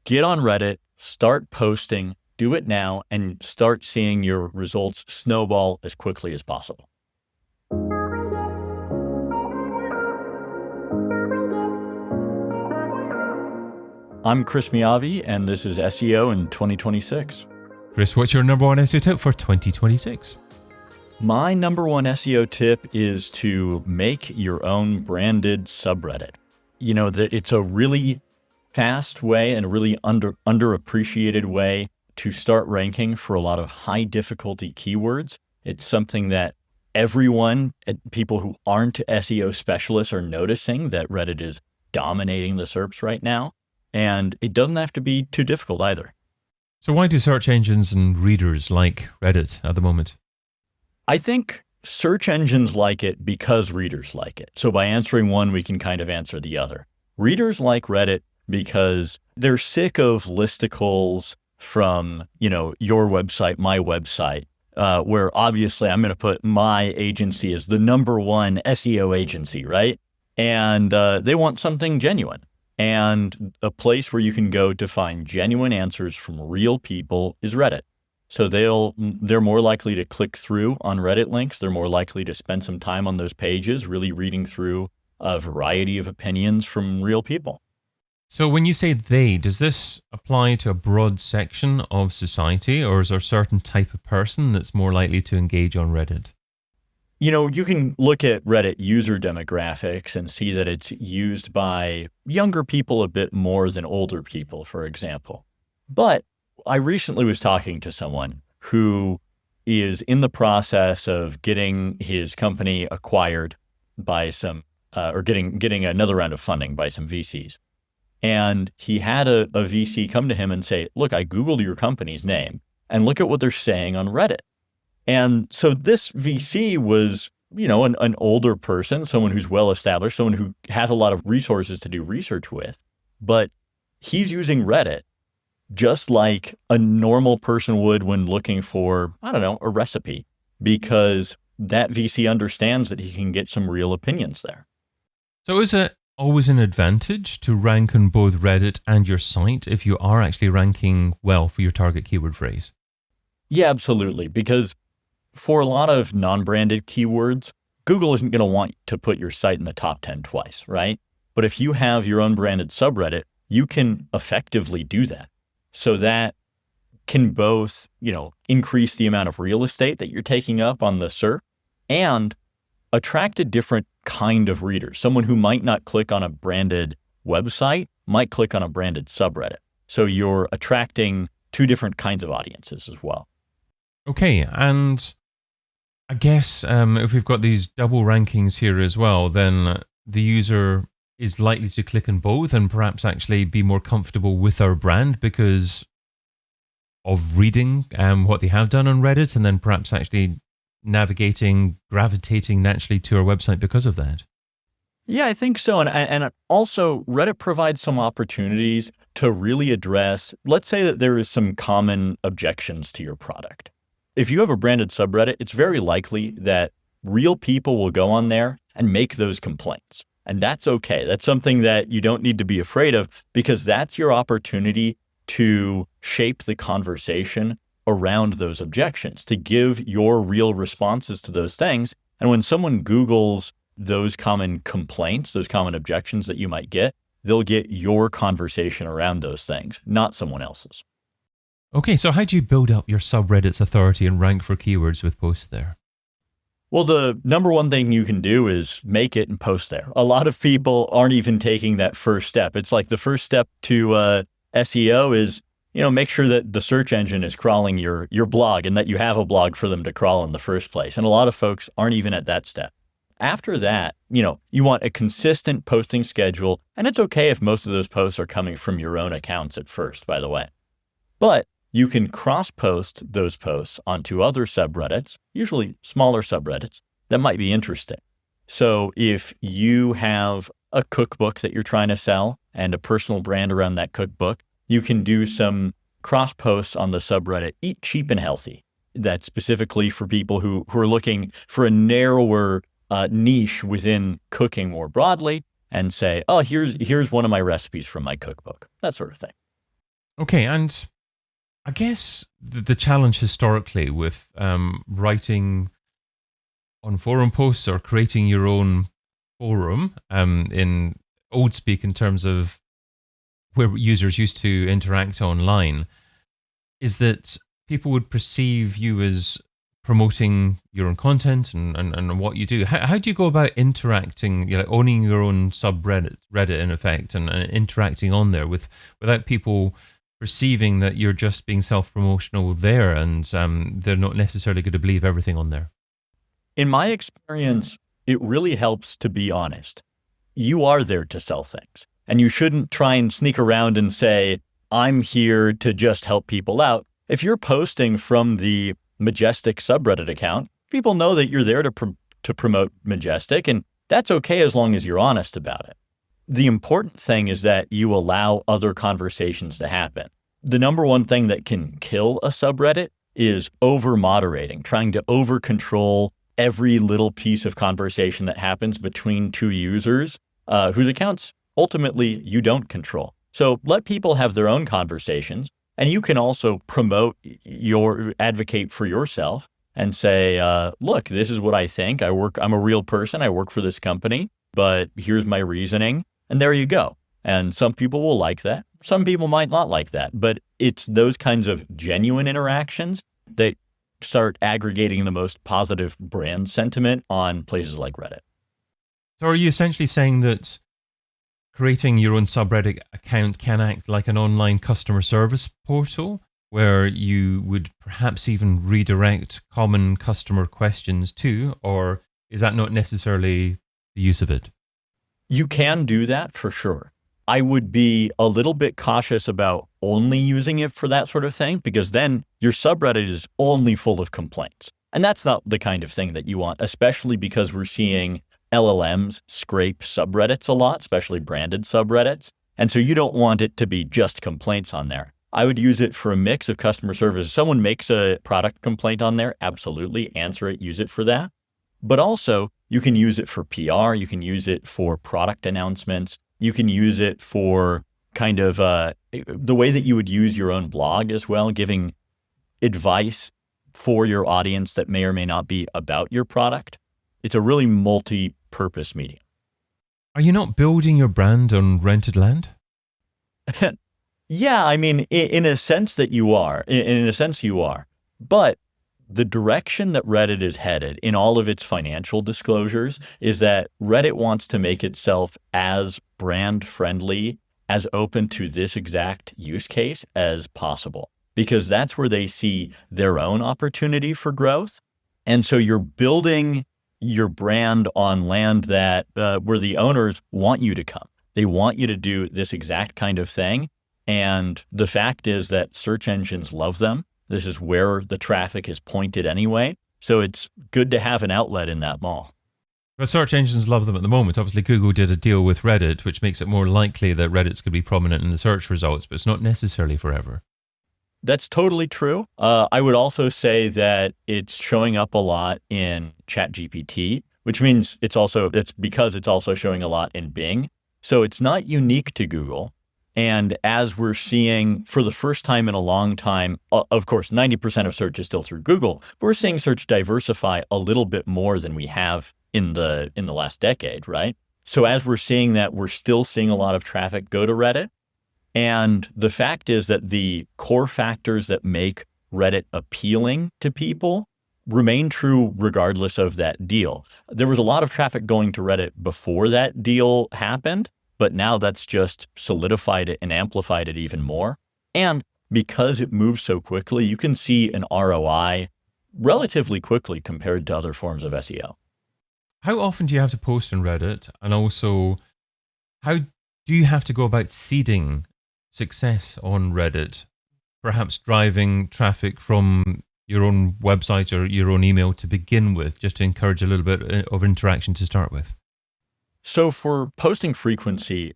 get on Reddit, start posting, do it now, and start seeing your results snowball as quickly as possible. I'm Chris Meabe, and this is SEO in 2026. Chris, what's your number one SEO tip for 2026? My number one SEO tip is to make your own branded subreddit. You know, it's a really fast way and a really underappreciated way to start ranking for a lot of high difficulty keywords. It's something that everyone, people who aren't SEO specialists, are noticing that Reddit is dominating the SERPs right now. And it doesn't have to be too difficult either. So why do search engines and readers like Reddit at the moment? I think search engines like it because readers like it. So by answering one, we can kind of answer the other. Readers like Reddit because they're sick of listicles from, your website, my website, where obviously I'm going to put my agency as the number one SEO agency, right? And they want something genuine. And a place where you can go to find genuine answers from real people is Reddit. So they're more likely to click through on Reddit links. They're more likely to spend some time on those pages, really reading through a variety of opinions from real people. So when you say they, does this apply to a broad section of society, or is there a certain type of person that's more likely to engage on Reddit? You can look at Reddit user demographics and see that it's used by younger people a bit more than older people, for example. But I recently was talking to someone who is in the process of getting his company acquired by or getting another round of funding by some VCs. And he had a VC come to him and say, look, I Googled your company's name and look at what they're saying on Reddit. And so this VC was, an older person, someone who's well-established, someone who has a lot of resources to do research with, but he's using Reddit just like a normal person would when looking for, a recipe, because that VC understands that he can get some real opinions there. So is it always an advantage to rank on both Reddit and your site if you are actually ranking well for your target keyword phrase? Yeah, absolutely. Because for a lot of non-branded keywords, Google isn't going to want to put your site in the top 10 twice, right? But if you have your own branded subreddit, you can effectively do that. So that can both, increase the amount of real estate that you're taking up on the SERP and attract a different kind of reader. Someone who might not click on a branded website might click on a branded subreddit. So you're attracting two different kinds of audiences as well. Okay, and I guess if we've got these double rankings here as well, then the user is likely to click on both and perhaps actually be more comfortable with our brand because of reading what they have done on Reddit and then perhaps actually gravitating naturally to our website because of that. Yeah, I think so. And also Reddit provides some opportunities to really address, let's say that there is some common objections to your product. If you have a branded subreddit, it's very likely that real people will go on there and make those complaints. And that's okay. That's something that you don't need to be afraid of because that's your opportunity to shape the conversation around those objections, to give your real responses to those things. And when someone Googles those common complaints, those common objections that you might get, they'll get your conversation around those things, not someone else's. Okay, so how do you build up your subreddit's authority and rank for keywords with posts there? Well, the number one thing you can do is make it and post there. A lot of people aren't even taking that first step. It's like the first step to SEO is, make sure that the search engine is crawling your blog and that you have a blog for them to crawl in the first place. And a lot of folks aren't even at that step. After that, you want a consistent posting schedule. And it's okay if most of those posts are coming from your own accounts at first, by the way. But you can cross-post those posts onto other subreddits, usually smaller subreddits, that might be interesting. So if you have a cookbook that you're trying to sell and a personal brand around that cookbook, you can do some cross-posts on the subreddit, Eat Cheap and Healthy. That's specifically for people who are looking for a narrower niche within cooking more broadly and say, oh, here's one of my recipes from my cookbook, that sort of thing. Okay, and I guess the challenge historically with writing on forum posts or creating your own forum in old speak in terms of where users used to interact online is that people would perceive you as promoting your own content and what you do. How do you go about interacting, owning your own subreddit, Reddit in effect, and interacting on there without people perceiving that you're just being self-promotional there and they're not necessarily going to believe everything on there? In my experience, it really helps to be honest. You are there to sell things, and you shouldn't try and sneak around and say, I'm here to just help people out. If you're posting from the Majestic subreddit account, people know that you're there to promote Majestic, and that's okay as long as you're honest about it. The important thing is that you allow other conversations to happen. The number one thing that can kill a subreddit is over-moderating, trying to over-control every little piece of conversation that happens between two users whose accounts ultimately you don't control. So let people have their own conversations, and you can also advocate for yourself and say, look, this is what I think. I'm a real person. I work for this company, but here's my reasoning. And there you go. And some people will like that. Some people might not like that, but it's those kinds of genuine interactions that start aggregating the most positive brand sentiment on places like Reddit. So are you essentially saying that creating your own subreddit account can act like an online customer service portal where you would perhaps even redirect common customer questions to, or is that not necessarily the use of it? You can do that for sure. I would be a little bit cautious about only using it for that sort of thing, because then your subreddit is only full of complaints. And that's not the kind of thing that you want, especially because we're seeing LLMs scrape subreddits a lot, especially branded subreddits. And so you don't want it to be just complaints on there. I would use it for a mix of customer service. If someone makes a product complaint on there, absolutely answer it, use it for that. But also you can use it for PR. You can use it for product announcements. You can use it for kind of the way that you would use your own blog as well, giving advice for your audience that may or may not be about your product. It's a really multi-purpose medium. Are you not building your brand on rented land? Yeah, I mean, in a sense that you are. In a sense you are. But the direction that Reddit is headed in all of its financial disclosures is that Reddit wants to make itself as brand friendly, as open to this exact use case as possible, because that's where they see their own opportunity for growth. And so you're building your brand on land that where the owners want you to come. They want you to do this exact kind of thing. And the fact is that search engines love them. This is where the traffic is pointed anyway. So it's good to have an outlet in that mall. But search engines love them at the moment. Obviously, Google did a deal with Reddit, which makes it more likely that Reddit's going to be prominent in the search results, but it's not necessarily forever. That's totally true. I would also say that it's showing up a lot in ChatGPT, which means it's because it's also showing a lot in Bing. So it's not unique to Google. And as we're seeing for the first time in a long time, of course, 90% of search is still through Google, but we're seeing search diversify a little bit more than we have in the last decade, right? So as we're seeing that, we're still seeing a lot of traffic go to Reddit. And the fact is that the core factors that make Reddit appealing to people remain true regardless of that deal. There was a lot of traffic going to Reddit before that deal happened, but now that's just solidified it and amplified it even more. And because it moves so quickly, you can see an ROI relatively quickly compared to other forms of SEO. How often do you have to post on Reddit? And also, how do you have to go about seeding success on Reddit? Perhaps driving traffic from your own website or your own email to begin with, just to encourage a little bit of interaction to start with? So for posting frequency,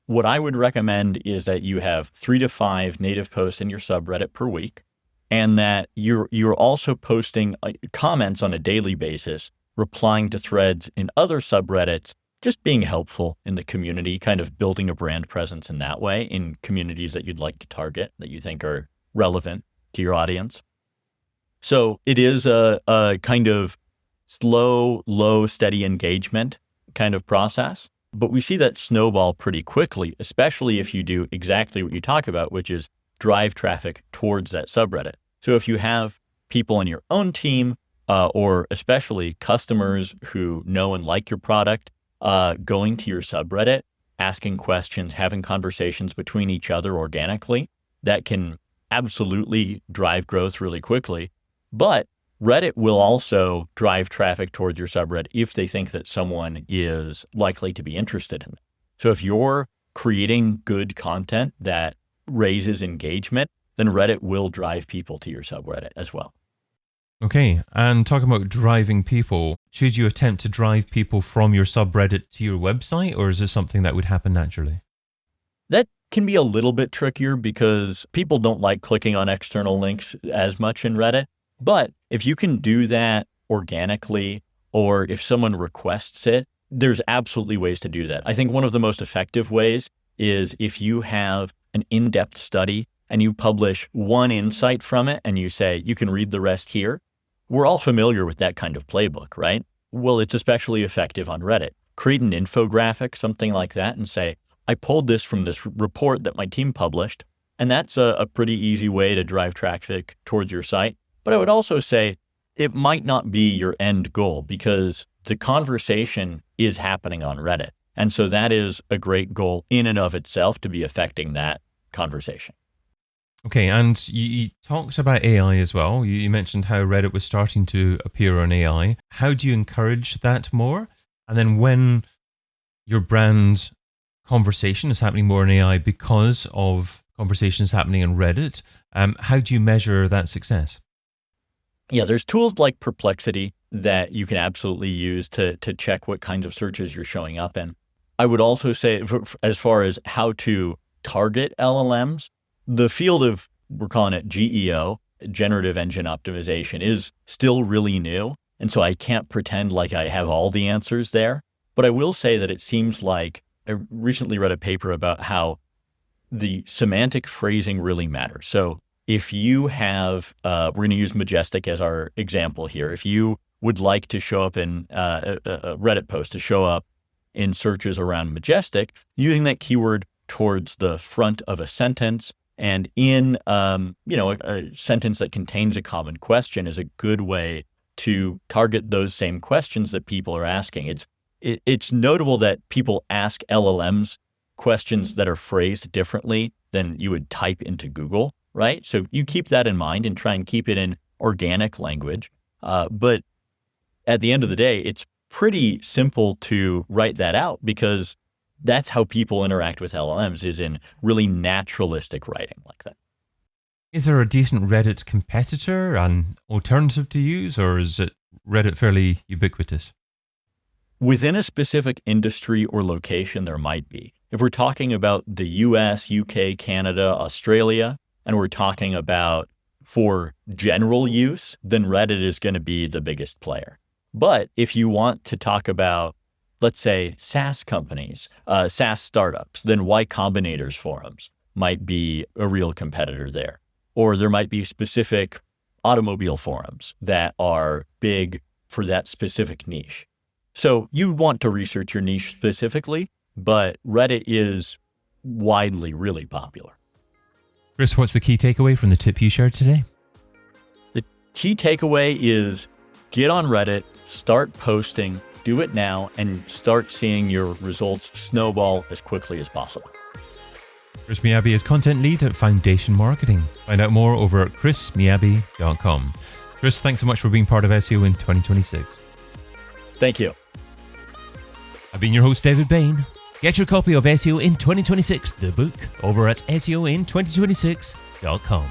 what I would recommend is that you have 3 to 5 native posts in your subreddit per week, and that you're also posting comments on a daily basis, replying to threads in other subreddits just being helpful in the community, kind of building a brand presence in that way in communities that you'd like to target that you think are relevant to your audience. So it is a kind of slow, low, steady engagement kind of process. But we see that snowball pretty quickly, especially if you do exactly what you talk about, which is drive traffic towards that subreddit. So if you have people on your own team, or especially customers who know and like your product, going to your subreddit, asking questions, having conversations between each other organically, that can absolutely drive growth really quickly. But Reddit will also drive traffic towards your subreddit if they think that someone is likely to be interested in it. So if you're creating good content that raises engagement, then Reddit will drive people to your subreddit as well. Okay, and talking about driving people, should you attempt to drive people from your subreddit to your website, or is this something that would happen naturally? That can be a little bit trickier because people don't like clicking on external links as much in Reddit. But if you can do that organically, or if someone requests it, there's absolutely ways to do that. I think one of the most effective ways is if you have an in-depth study and you publish one insight from it and you say, you can read the rest here. We're all familiar with that kind of playbook, right? Well, it's especially effective on Reddit. Create an infographic, something like that, and say, I pulled this from this report that my team published. And that's a pretty easy way to drive traffic towards your site. But I would also say it might not be your end goal because the conversation is happening on Reddit. And so that is a great goal in and of itself to be affecting that conversation. Okay, and you talked about AI as well. You mentioned how Reddit was starting to appear on AI. How do you encourage that more? And then when your brand conversation is happening more in AI because of conversations happening on Reddit, how do you measure that success? Yeah, there's tools like Perplexity that you can absolutely use to check what kinds of searches you're showing up in. I would also say, as far as how to target LLMs, the field of, we're calling it GEO, generative engine optimization, is still really new. And so I can't pretend like I have all the answers there. But I will say that it seems like I recently read a paper about how the semantic phrasing really matters. So if you have, we're going to use Majestic as our example here. If you would like to show up in a Reddit post to show up in searches around Majestic, using that keyword towards the front of a sentence and in a sentence that contains a common question is a good way to target those same questions that people are asking. It's notable that people ask LLMs questions that are phrased differently than you would type into Google, right? So you keep that in mind and try and keep it in organic language. But at the end of the day, it's pretty simple to write that out because that's how people interact with LLMs, is in really naturalistic writing like that. Is there a decent Reddit competitor, an alternative to use, or is it Reddit fairly ubiquitous? Within a specific industry or location, there might be. If we're talking about the US, UK, Canada, Australia, and we're talking about for general use, then Reddit is going to be the biggest player. But if you want to talk about, let's say, SaaS companies, SaaS startups, then Y Combinator's forums might be a real competitor there. Or there might be specific automobile forums that are big for that specific niche. So you want to research your niche specifically, but Reddit is widely really popular. Chris, what's the key takeaway from the tip you shared today? The key takeaway is get on Reddit, start posting, do it now, and start seeing your results snowball as quickly as possible. Chris Meabe is content lead at Foundation Marketing. Find out more over at chrismeabe.com. Chris, thanks so much for being part of SEO in 2026. Thank you. I've been your host, David Bain. Get your copy of SEO in 2026, the book, over at SEOin2026.com.